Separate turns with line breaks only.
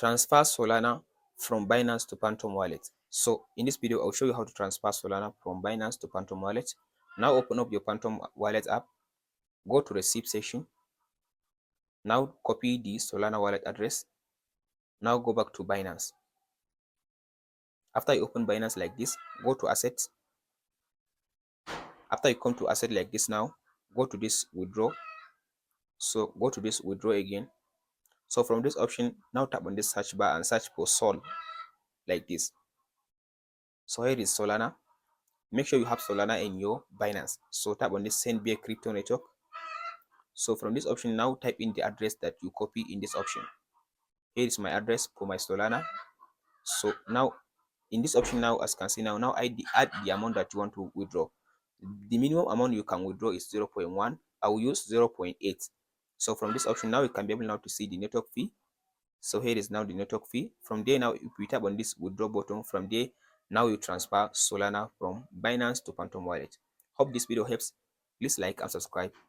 Transfer Solana from Binance to Phantom Wallet. So in this video, I'll show you how to transfer Solana from Binance to Phantom Wallet. Now open up your Phantom Wallet app, go to receipt section. Now copy the Solana wallet address. Now go back to Binance. After you open Binance like this, go to assets. After you come to asset like this, now go to this withdraw. So go to this withdraw again. So from this option, now tap on this search bar and search for Sol like this. So here is Solana. Make sure you have Solana in your Binance. So tap on this send via crypto network. So from this option, now type in the address that you copy in this option. Here is my address for my Solana. So now in this option, now as you can see, now add the amount that you want to withdraw. The minimum amount you can withdraw is 0.1. I will use 0.8. So from this option, now you can be able now to see the network fee. So here is now the network fee. From there, now if we tap on this withdraw button, from there now you transfer Solana from Binance to Phantom Wallet. Hope this video helps. Please like and subscribe.